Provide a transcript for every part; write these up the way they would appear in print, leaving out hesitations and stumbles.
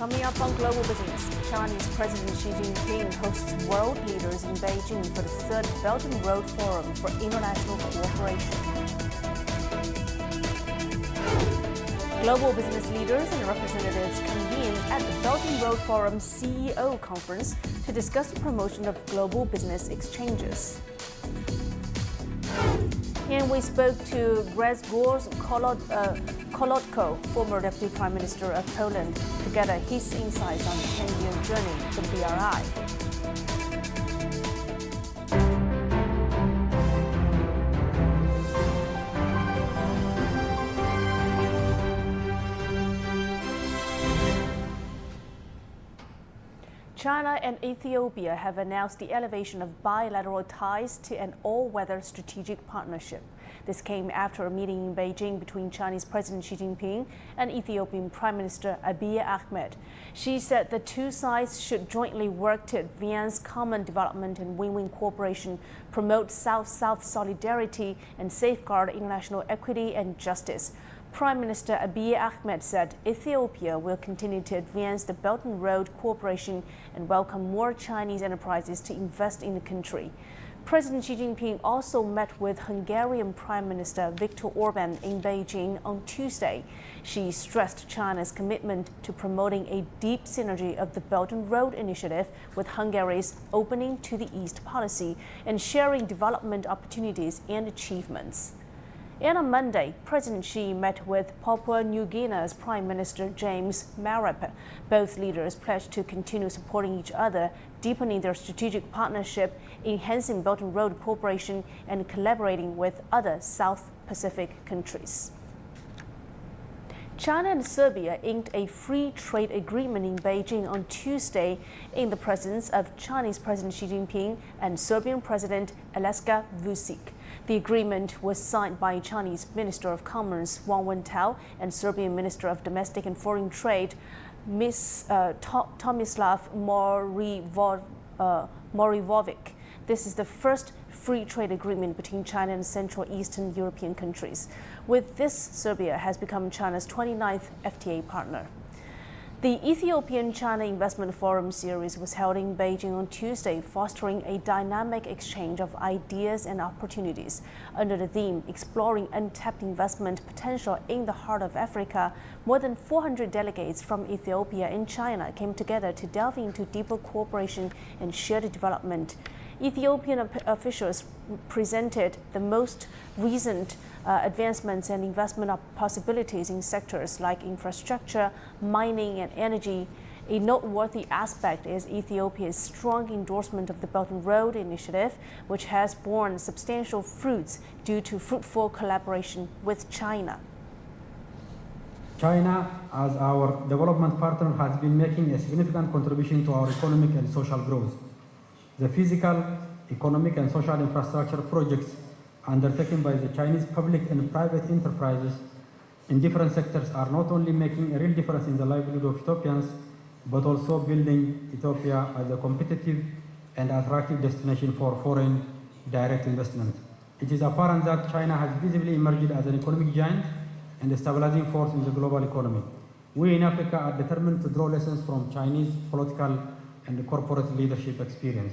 Coming up on Global Business, Chinese President Xi Jinping hosts world leaders in Beijing for the third Belt and Road Forum for International Cooperation. Global business leaders and representatives convene at the Belt and Road Forum CEO Conference to discuss the promotion of global business exchanges. And we spoke to Grzegorz Kolotko, former Deputy Prime Minister of Poland, to gather his insights on the 10-year journey for the BRI. China and Ethiopia have announced the elevation of bilateral ties to an all-weather strategic partnership. This came after a meeting in Beijing between Chinese President Xi Jinping and Ethiopian Prime Minister Abiy Ahmed. Xi said the two sides should jointly work to advance common development and win-win cooperation, promote South-South solidarity, and safeguard international equity and justice. Prime Minister Abiy Ahmed said Ethiopia will continue to advance the Belt and Road cooperation and welcome more Chinese enterprises to invest in the country. President Xi Jinping also met with Hungarian Prime Minister Viktor Orban in Beijing on Tuesday. Xi stressed China's commitment to promoting a deep synergy of the Belt and Road Initiative with Hungary's opening to the East policy and sharing development opportunities and achievements. And on Monday, President Xi met with Papua New Guinea's Prime Minister James Marape. Both leaders pledged to continue supporting each other, deepening their strategic partnership, enhancing Belt and Road cooperation, and collaborating with other South Pacific countries. China and Serbia inked a free trade agreement in Beijing on Tuesday in the presence of Chinese President Xi Jinping and Serbian President Aleksandar Vučić. The agreement was signed by Chinese Minister of Commerce Wang Wentao and Serbian Minister of Domestic and Foreign Trade Tomislav Morivovic. This is the first free trade agreement between China and Central Eastern European countries. With this, Serbia has become China's 29th FTA partner. The Ethiopian-China Investment Forum series was held in Beijing on Tuesday, fostering a dynamic exchange of ideas and opportunities. Under the theme, Exploring Untapped Investment Potential in the Heart of Africa, more than 400 delegates from Ethiopia and China came together to delve into deeper cooperation and shared development. Ethiopian officials presented the most recent advancements and investment possibilities in sectors like infrastructure, mining, and energy. A noteworthy aspect is Ethiopia's strong endorsement of the Belt and Road Initiative, which has borne substantial fruits due to fruitful collaboration with China. China, as our development partner, has been making a significant contribution to our economic and social growth. The physical, economic, and social infrastructure projects undertaken by the Chinese public and private enterprises in different sectors are not only making a real difference in the livelihood of Ethiopians, but also building Ethiopia as a competitive and attractive destination for foreign direct investment. It is apparent that China has visibly emerged as an economic giant and a stabilizing force in the global economy. We in Africa are determined to draw lessons from Chinese political and corporate leadership experience.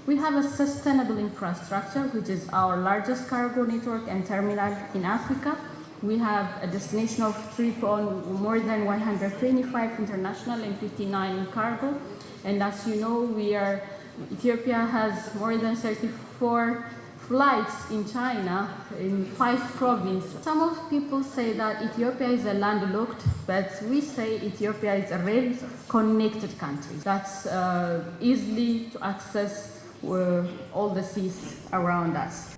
We have a sustainable infrastructure, which is our largest cargo network and terminal in Africa. We have a destination of trip on more than 125 international and 59 cargo. And as you know, Ethiopia has more than 34 flights in China in 5 provinces. Some of people say that Ethiopia is a landlocked, but we say Ethiopia is a very connected country that's easily to access all the seas around us.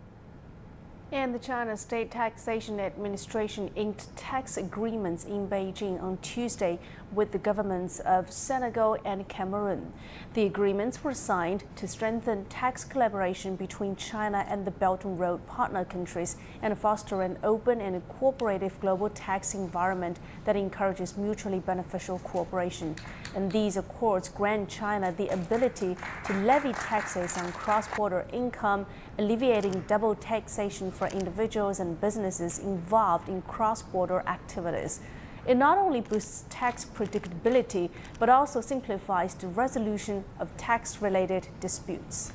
And the China State Taxation Administration inked tax agreements in Beijing on Tuesday with the governments of Senegal and Cameroon. The agreements were signed to strengthen tax collaboration between China and the Belt and Road partner countries and foster an open and cooperative global tax environment that encourages mutually beneficial cooperation. And these accords grant China the ability to levy taxes on cross-border income, alleviating double taxation for individuals and businesses involved in cross-border activities. It not only boosts tax predictability, but also simplifies the resolution of tax-related disputes.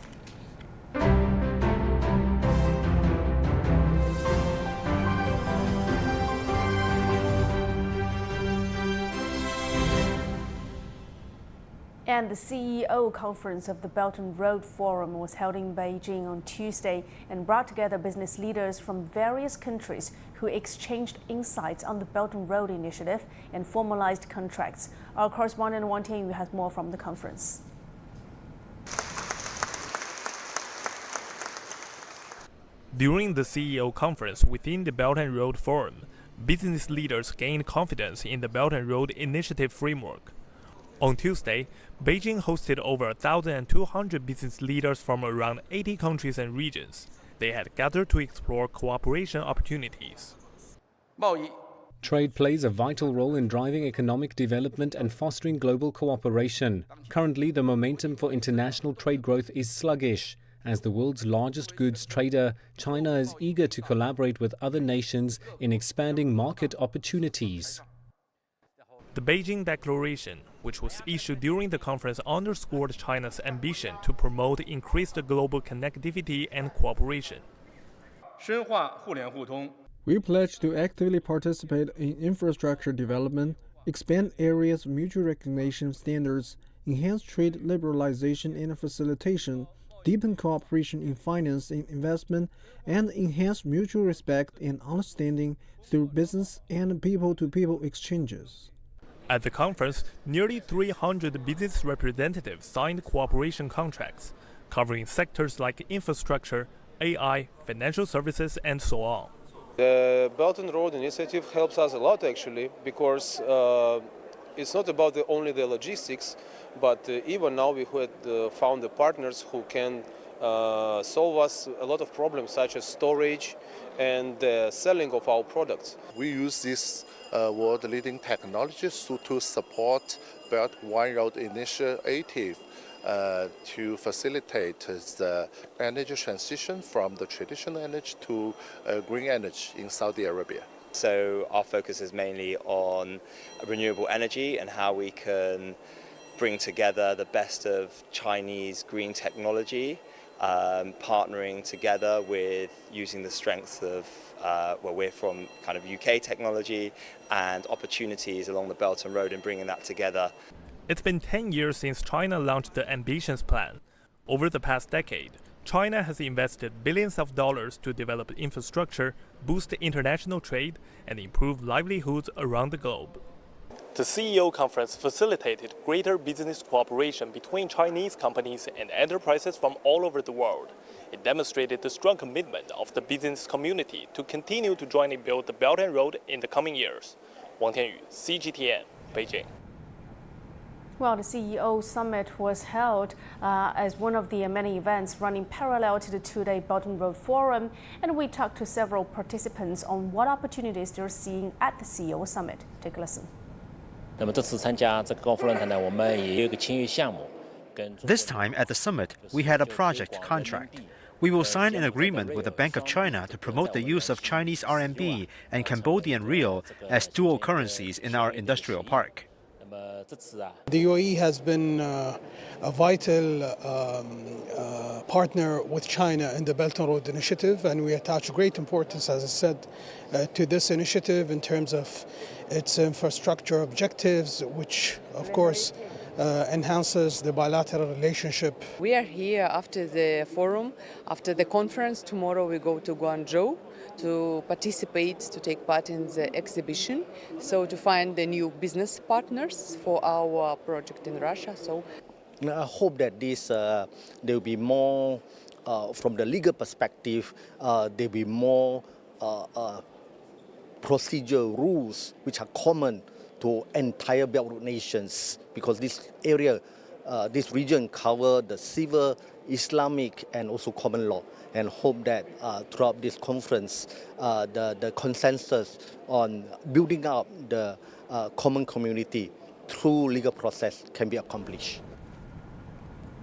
And the CEO conference of the Belt and Road Forum was held in Beijing on Tuesday and brought together business leaders from various countries who exchanged insights on the Belt and Road Initiative and formalized contracts. Our correspondent Wang Tianyu has more from the conference. During the CEO conference within the Belt and Road Forum, business leaders gained confidence in the Belt and Road Initiative framework. On Tuesday, Beijing hosted over 1,200 business leaders from around 80 countries and regions. They had gathered to explore cooperation opportunities. Trade plays a vital role in driving economic development and fostering global cooperation. Currently, the momentum for international trade growth is sluggish. As the world's largest goods trader, China is eager to collaborate with other nations in expanding market opportunities. The Beijing Declaration, which was issued during the conference, underscored China's ambition to promote increased global connectivity and cooperation. We pledge to actively participate in infrastructure development, expand areas of mutual recognition standards, enhance trade liberalization and facilitation, deepen cooperation in finance and investment, and enhance mutual respect and understanding through business and people-to-people exchanges. At the conference, nearly 300 business representatives signed cooperation contracts, covering sectors like infrastructure, AI, financial services, and so on. The Belt and Road Initiative helps us a lot, actually, because it's not about only the logistics, but even now we had found the partners who can solve us a lot of problems such as storage and selling of our products. We use this world-leading technologies to support Belt and Road Initiative to facilitate the energy transition from the traditional energy to green energy in Saudi Arabia. So our focus is mainly on renewable energy and how we can bring together the best of Chinese green technology, partnering together with using the strengths of we're from kind of UK technology and opportunities along the Belt and Road and bringing that together. It's been 10 years since China launched the Ambitions Plan. Over the past decade, China has invested billions of dollars to develop infrastructure, boost international trade, and improve livelihoods around the globe. The CEO conference facilitated greater business cooperation between Chinese companies and enterprises from all over the world. It demonstrated the strong commitment of the business community to continue to jointly build the Belt and Road in the coming years. Wang Tianyu, CGTN, Beijing. Well, the CEO Summit was held as one of the many events running parallel to the two-day Belt and Road Forum, and we talked to several participants on what opportunities they're seeing at the CEO Summit. Take a listen. This time at the summit, we had a project contract. We will sign an agreement with the Bank of China to promote the use of Chinese RMB and Cambodian rial as dual currencies in our industrial park. The UAE has been a vital partner with China in the Belt and Road Initiative, and we attach great importance, as I said, to this initiative in terms of its infrastructure objectives, which, of course, enhances the bilateral relationship. We are here after the forum, after the conference. Tomorrow we go to Guangzhou to participate, to take part in the exhibition, so to find the new business partners for our project in Russia. So I hope that there will be more, from the legal perspective, there will be more procedural rules which are common to entire Belt Road nations, because this area, this region cover the civil, Islamic and also common law, and hope that throughout this conference the consensus on building up the common community through legal process can be accomplished.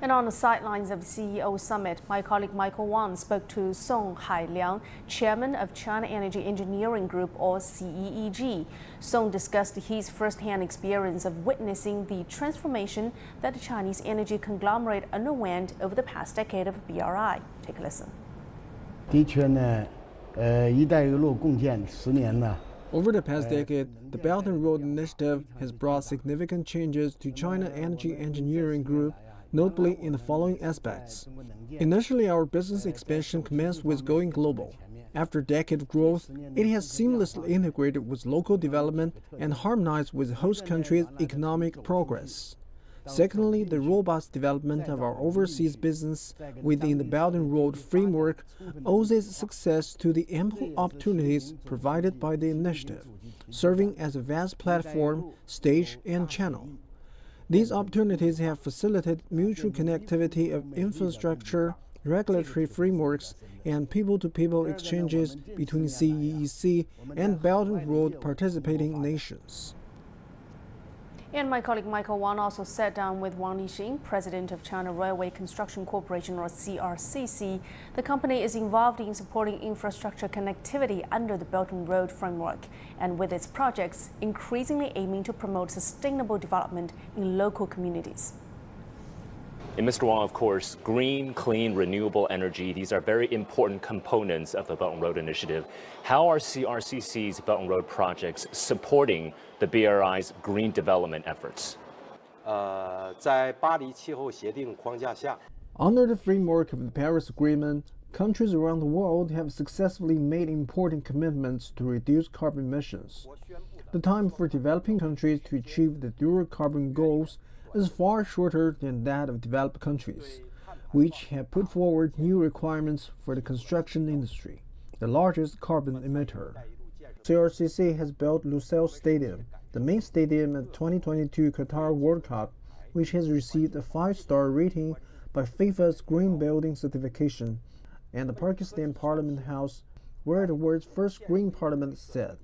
And on the sidelines of the CEO summit, my colleague Michael Wang spoke to Song Hailiang, chairman of China Energy Engineering Group, or CEEG. Song discussed his first-hand experience of witnessing the transformation that the Chinese energy conglomerate underwent over the past decade of BRI. Take a listen. Over the past decade, the Belt and Road Initiative has brought significant changes to China Energy Engineering Group, notably in the following aspects. Initially, our business expansion commenced with going global. After a decade of growth, it has seamlessly integrated with local development and harmonized with the host country's economic progress. Secondly, the robust development of our overseas business within the Belt and Road framework owes its success to the ample opportunities provided by the initiative, serving as a vast platform, stage, and channel. These opportunities have facilitated mutual connectivity of infrastructure, regulatory frameworks, and people-to-people exchanges between CEEC and Belt and Road participating nations. And my colleague Michael Wang also sat down with Wang Lixing, president of China Railway Construction Corporation, or CRCC. The company is involved in supporting infrastructure connectivity under the Belt and Road framework, and with its projects increasingly aiming to promote sustainable development in local communities. And Mr. Wang, of course, green, clean, renewable energy, these are very important components of the Belt and Road Initiative. How are CRCC's Belt and Road projects supporting the BRI's green development efforts? Under the framework of the Paris Agreement, countries around the world have successfully made important commitments to reduce carbon emissions. The time for developing countries to achieve the zero carbon goals is far shorter than that of developed countries, which have put forward new requirements for the construction industry, the largest carbon emitter. CRCC has built Lusail Stadium, the main stadium at the 2022 Qatar World Cup, which has received a 5-star rating by FIFA's Green Building certification, and the Pakistan Parliament House, where the world's first green parliament sat.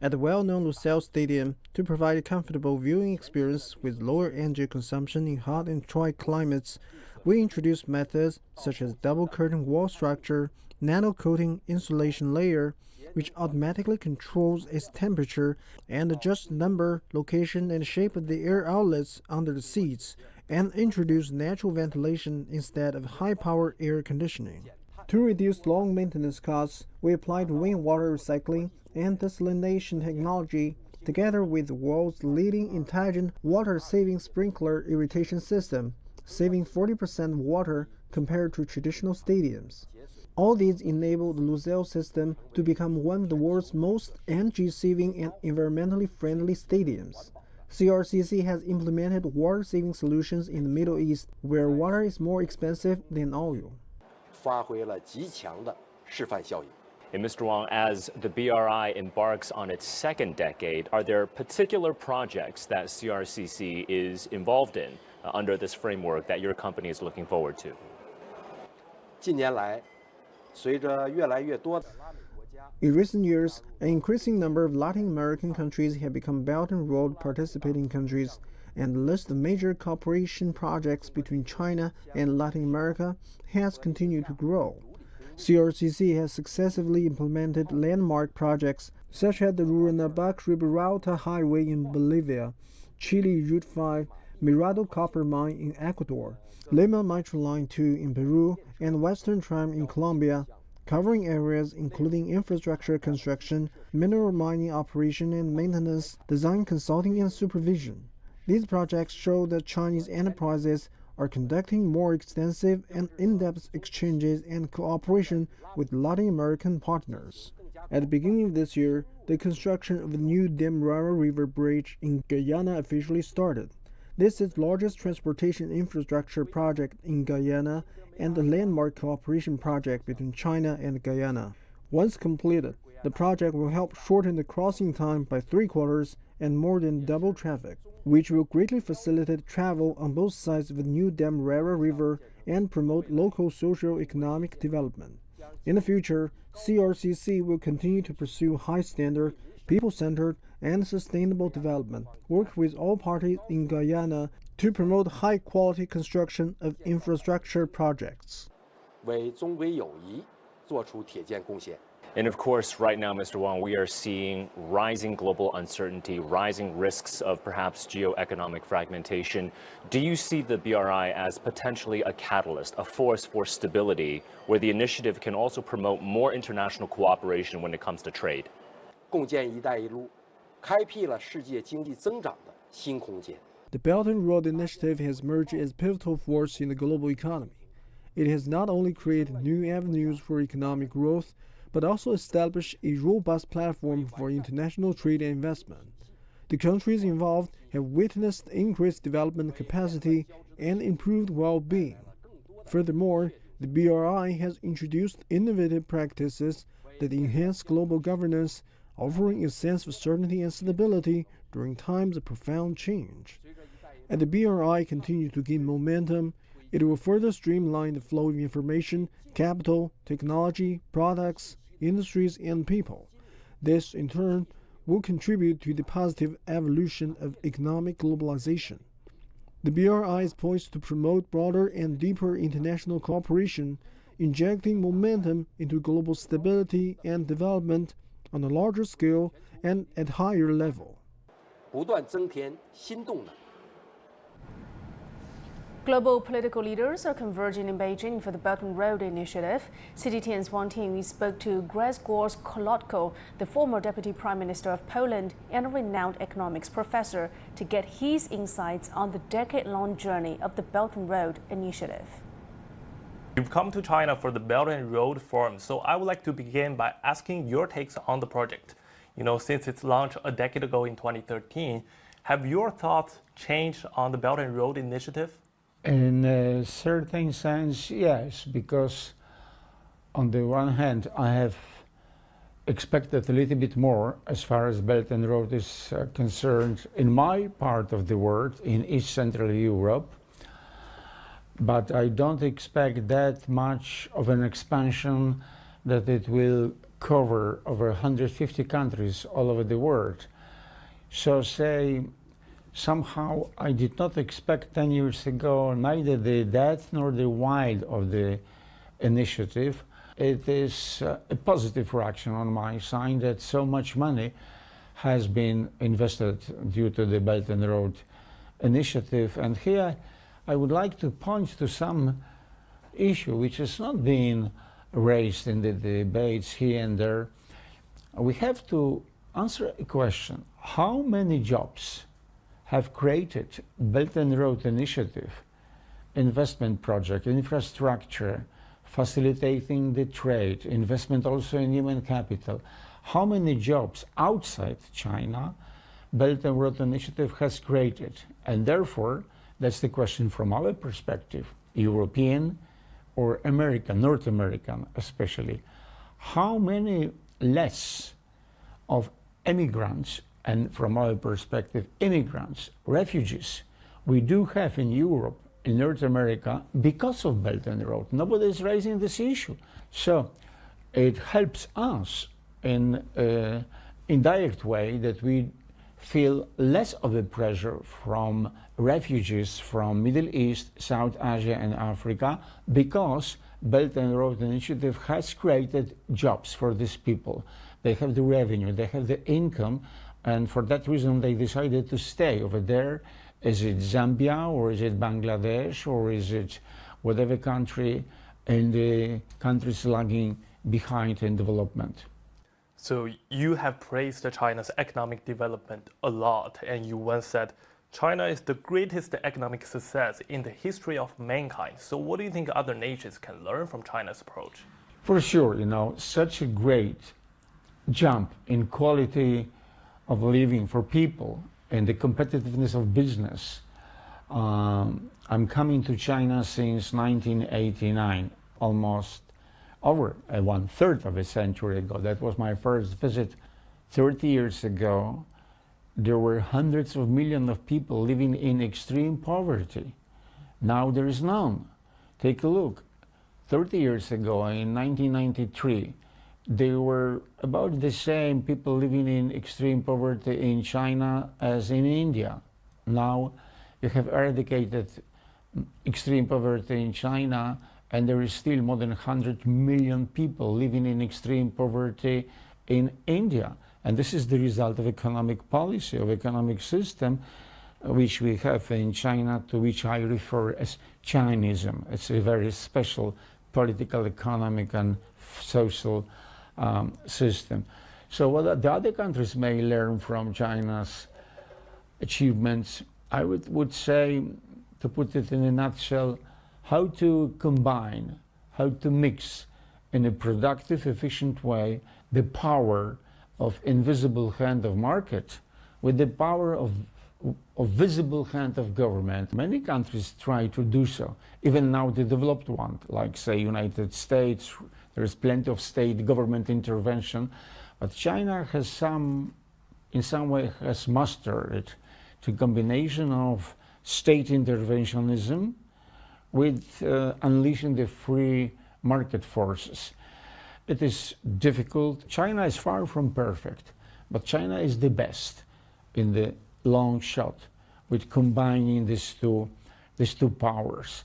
At the well-known Lusail Stadium, to provide a comfortable viewing experience with lower energy consumption in hot and dry climates, we introduced methods such as double curtain wall structure, nano-coating insulation layer, which automatically controls its temperature and adjusts the number, location, and shape of the air outlets under the seats, and introduced natural ventilation instead of high-power air conditioning. To reduce long maintenance costs, we applied rainwater recycling and desalination technology, together with the world's leading intelligent water-saving sprinkler irrigation system, saving 40% water compared to traditional stadiums. All these enable the Lusail system to become one of the world's most energy-saving and environmentally friendly stadiums. CRCC has implemented water-saving solutions in the Middle East, where water is more expensive than oil. And Mr. Wang, as the BRI embarks on its second decade, are there particular projects that CRCC is involved in under this framework that your company is looking forward to? In recent years, an increasing number of Latin American countries have become Belt and Road participating countries, and the list of major cooperation projects between China and Latin America has continued to grow. CRCC has successively implemented landmark projects such as the Uranabac-Riberalta Highway in Bolivia, Chile Route 5, Mirado Copper Mine in Ecuador, Lima Metro Line 2 in Peru, and Western Tram in Colombia, covering areas including infrastructure construction, mineral mining operation and maintenance, design consulting and supervision. These projects show that Chinese enterprises are conducting more extensive and in-depth exchanges and cooperation with Latin American partners. At the beginning of this year, the construction of the new Demerara River Bridge in Guyana officially started. This is the largest transportation infrastructure project in Guyana and the landmark cooperation project between China and Guyana. Once completed, the project will help shorten the crossing time by 3/4 and more than double traffic, which will greatly facilitate travel on both sides of the new Demerara River and promote local socio-economic development. In the future, CRCC will continue to pursue high-standard, people-centered, and sustainable development, work with all parties in Guyana, to promote high-quality construction of infrastructure projects. 为中规友谊做出铁剑贡献。 And of course, right now, Mr. Wang, we are seeing rising global uncertainty, rising risks of perhaps geoeconomic fragmentation. Do you see the BRI as potentially a catalyst, a force for stability, where the initiative can also promote more international cooperation when it comes to trade? 共建“一带一路”开辟了世界经济增长的新空间。 The Belt and Road Initiative has emerged as a pivotal force in the global economy. It has not only created new avenues for economic growth, but also established a robust platform for international trade and investment. The countries involved have witnessed increased development capacity and improved well-being. Furthermore, the BRI has introduced innovative practices that enhance global governance, offering a sense of certainty and stability during times of profound change. As the BRI continues to gain momentum, it will further streamline the flow of information, capital, technology, products, industries, and people. This, in turn, will contribute to the positive evolution of economic globalization. The BRI is poised to promote broader and deeper international cooperation, injecting momentum into global stability and development on a larger scale and at higher level. 不断增添新动能。 Global political leaders are converging in Beijing for the Belt and Road Initiative. CGTN's Wang Ting spoke to Grzegorz Kolotko, the former Deputy Prime Minister of Poland and a renowned economics professor, to get his insights on the decade-long journey of the Belt and Road Initiative. You've come to China for the Belt and Road Forum, so I would like to begin by asking your takes on the project. You know, since its launch a decade ago in 2013, have your thoughts changed on the Belt and Road Initiative? In a certain sense, yes, because on the one hand, I have expected a little bit more as far as Belt and Road is concerned in my part of the world, in East Central Europe. But I don't expect that much of an expansion that it will cover over 150 countries all over the world. So say, somehow I did not expect 10 years ago neither the depth nor the width of the initiative. It is a positive reaction on my side that so much money has been invested due to the Belt and Road Initiative. And here I would like to point to some issue which has not been raised in the debates here and there. We have to answer a question: how many jobs have created Belt and Road Initiative, investment project, infrastructure, facilitating the trade, investment also in human capital? How many jobs outside China Belt and Road Initiative has created? And therefore, that's the question from our perspective, European or American, North American especially. How many less of immigrants, and from our perspective, immigrants, refugees, we do have in Europe, in North America, because of Belt and Road? Nobody is raising this issue. So it helps us in an indirect way that we feel less of a pressure from refugees from Middle East, South Asia and Africa, because Belt and Road Initiative has created jobs for these people. They have the revenue, they have the income, and for that reason they decided to stay over there. Is it Zambia, or is it Bangladesh, or is it whatever country in the countries lagging behind in development? So you have praised China's economic development a lot, and you once said China is the greatest economic success in the history of mankind. So what do you think other nations can learn from China's approach? For sure, you know, such a great jump in quality of living for people and the competitiveness of business. I'm coming to China since 1989, almost over 1/3 of a century ago. That was my first visit 30 years ago. There were hundreds of millions of people living in extreme poverty. Now there is none. Take a look. 30 years ago, in 1993, there were about the same people living in extreme poverty in China as in India. Now We have eradicated extreme poverty in China, and there is still more than 100 million people living in extreme poverty in India. And this is the result of economic policy, of economic system, which we have in China, to which I refer as Chinism. It's a very special political, economic, and social system. So what the other countries may learn from China's achievements, I would say, to put it in a nutshell, how to combine, how to mix in a productive, efficient way the power of invisible hand of market with the power of visible hand of government. Many countries try to do so, even now the developed one, like say United States. There is plenty of state government intervention, but China has in some way has mastered it, to combination of state interventionism with unleashing the free market forces. It is difficult. China is far from perfect, but China is the best in the long shot with combining these two powers.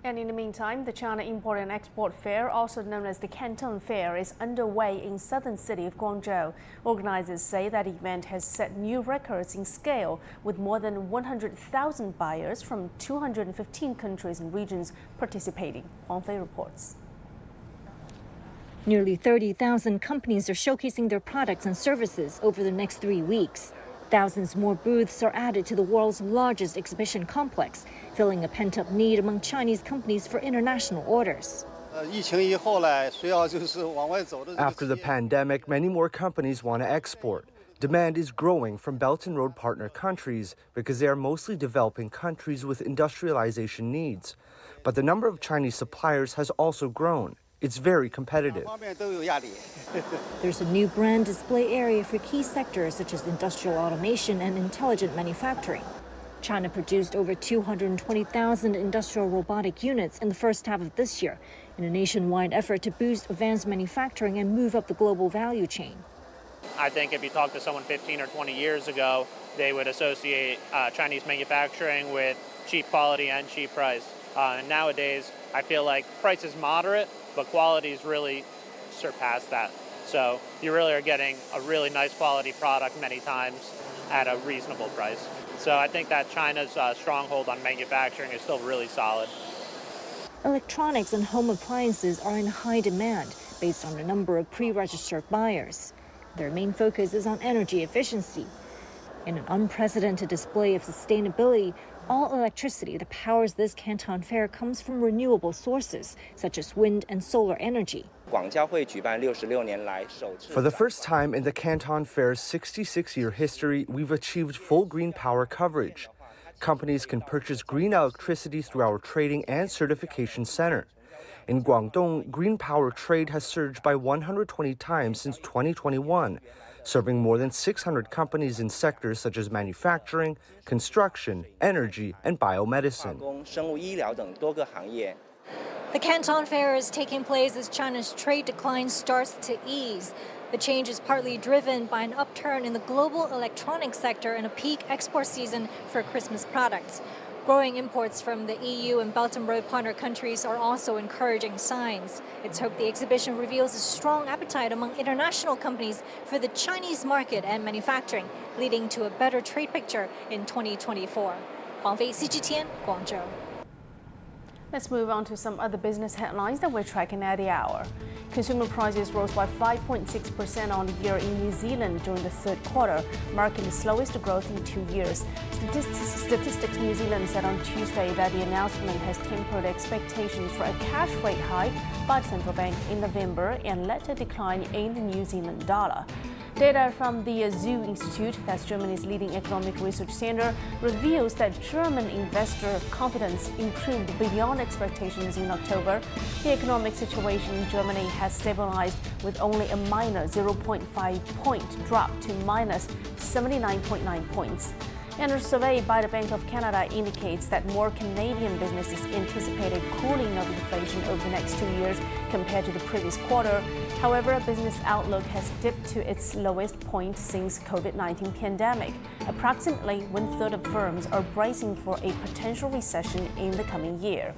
And in the meantime, the China Import and Export Fair, also known as the Canton Fair, is underway in southern city of Guangzhou. Organizers say that event has set new records in scale, with more than 100,000 buyers from 215 countries and regions participating. Wang Fei reports. Nearly 30,000 companies are showcasing their products and services over the next 3 weeks. Thousands more booths are added to the world's largest exhibition complex, filling a pent-up need among Chinese companies for international orders. After the pandemic, many more companies want to export. Demand is growing from Belt and Road partner countries because they are mostly developing countries with industrialization needs. But the number of Chinese suppliers has also grown. It's very competitive. There's a new brand display area for key sectors such as industrial automation and intelligent manufacturing. China produced over 220,000 industrial robotic units in the first half of this year, in a nationwide effort to boost advanced manufacturing and move up the global value chain. I think if you talk to someone 15 or 20 years ago, they would associate Chinese manufacturing with cheap quality and cheap price. And nowadays, I feel like price is moderate, but quality's really surpassed that. So you really are getting a really nice quality product many times at a reasonable price. So I think that China's stronghold on manufacturing is still really solid. Electronics and home appliances are in high demand based on the number of pre-registered buyers. Their main focus is on energy efficiency. In an unprecedented display of sustainability, all electricity that powers this Canton Fair comes from renewable sources, such as wind and solar energy. For the first time in the Canton Fair's 66-year history, we've achieved full green power coverage. Companies can purchase green electricity through our trading and certification center. In Guangdong, green power trade has surged by 120 times since 2021, serving more than 600 companies in sectors such as manufacturing, construction, energy, and biomedicine. The Canton Fair is taking place as China's trade decline starts to ease. The change is partly driven by an upturn in the global electronics sector and a peak export season for Christmas products. Growing imports from the EU and Belt and Road partner countries are also encouraging signs. It's hoped the exhibition reveals a strong appetite among international companies for the Chinese market and manufacturing, leading to a better trade picture in 2024. Huang Fei, CGTN, Guangzhou. Let's move on to some other business headlines that we're tracking at the hour. Consumer prices rose by 5.6% on the year in New Zealand during the third quarter, marking the slowest growth in 2 years. Statistics New Zealand said on Tuesday that the announcement has tempered expectations for a cash rate hike by the central bank in November and led to a decline in the New Zealand dollar. Data from the ZOO Institute, that's Germany's leading economic research center, reveals that German investor confidence improved beyond expectations in October. The economic situation in Germany has stabilized with only a minor 0.5 point drop to minus 79.9 points. And a survey by the Bank of Canada indicates that more Canadian businesses anticipated cooling of inflation over the next 2 years compared to the previous quarter. However, business outlook has dipped to its lowest point since COVID-19 pandemic. Approximately 1/3 of firms are bracing for a potential recession in the coming year.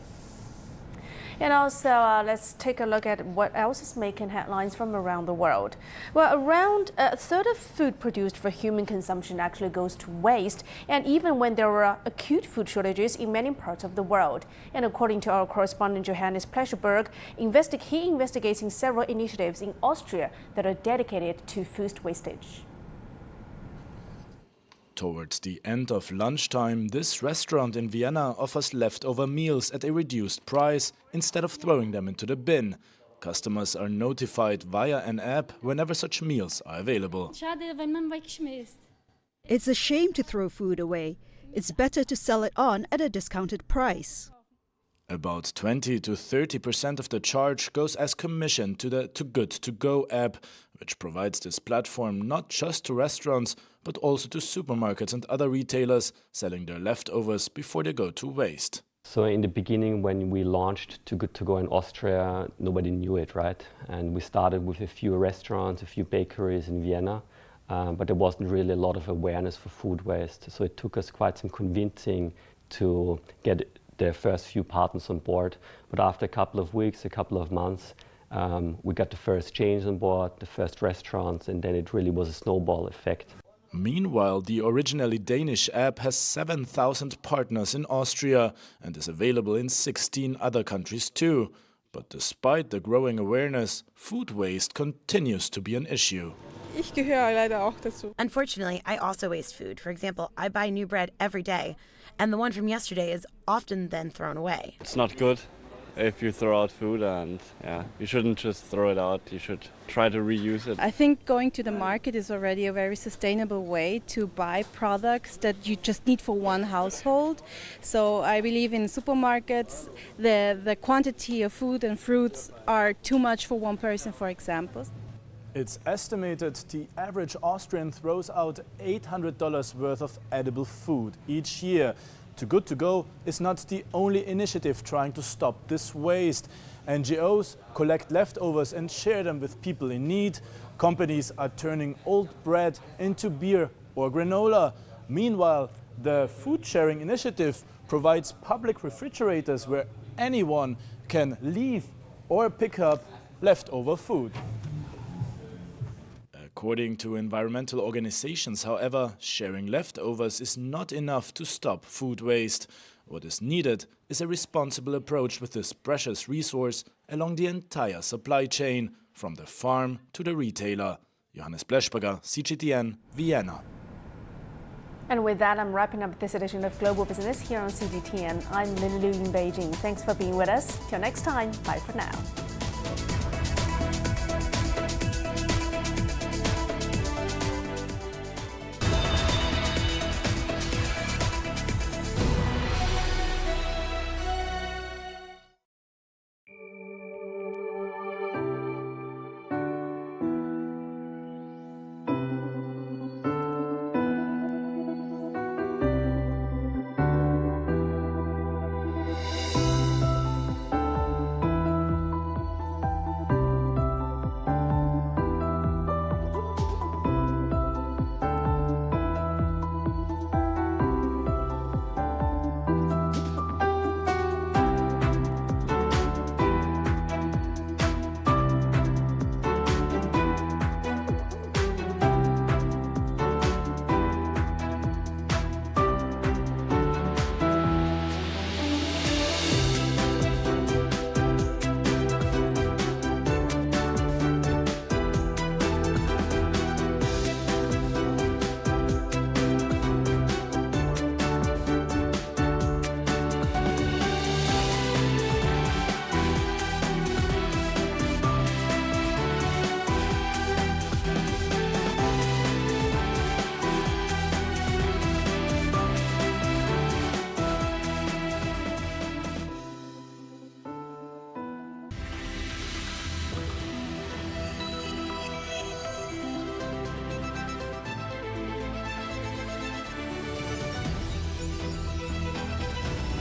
And also, let's take a look at what else is making headlines from around the world. Well, around a third of food produced for human consumption actually goes to waste, and even when there are acute food shortages in many parts of the world. And according to our correspondent Johannes Plescheberg, he investigating several initiatives in Austria that are dedicated to food wastage. Towards the end of lunchtime, this restaurant in Vienna offers leftover meals at a reduced price instead of throwing them into the bin. Customers are notified via an app whenever such meals are available. It's a shame to throw food away. It's better to sell it on at a discounted price. About 20 to 30% of the charge goes as commission to the Too Good To Go app, which provides this platform not just to restaurants, but also to supermarkets and other retailers selling their leftovers before they go to waste. So in the beginning, when we launched Too Good To Go in Austria, nobody knew it, right? And we started with a few restaurants, a few bakeries in Vienna, but there wasn't really a lot of awareness for food waste. So it took us quite some convincing to get the first few partners on board. But after a couple of weeks, a couple of months, we got the first chains on board, the first restaurants, and then it really was a snowball effect. Meanwhile, the originally Danish app has 7,000 partners in Austria and is available in 16 other countries too. But despite the growing awareness, food waste continues to be an issue. Unfortunately, I also waste food. For example, I buy new bread every day, and the one from yesterday is often then thrown away. It's not good if you throw out food, and you shouldn't just throw it out. You should try to reuse it. I think going to the market is already a very sustainable way to buy products that you just need for one household. So I believe in supermarkets, the quantity of food and fruits are too much for one person, for example. It's estimated the average Austrian throws out $800 worth of edible food each year. Too Good To Go is not the only initiative trying to stop this waste. NGOs collect leftovers and share them with people in need. Companies are turning old bread into beer or granola. Meanwhile, the Food Sharing Initiative provides public refrigerators where anyone can leave or pick up leftover food. According to environmental organizations, however, sharing leftovers is not enough to stop food waste. What is needed is a responsible approach with this precious resource along the entire supply chain, from the farm to the retailer. Johannes Plescheberg, CGTN, Vienna. And with that, I'm wrapping up this edition of Global Business here on CGTN. I'm Lin Lu in Beijing. Thanks for being with us. Till next time, bye for now.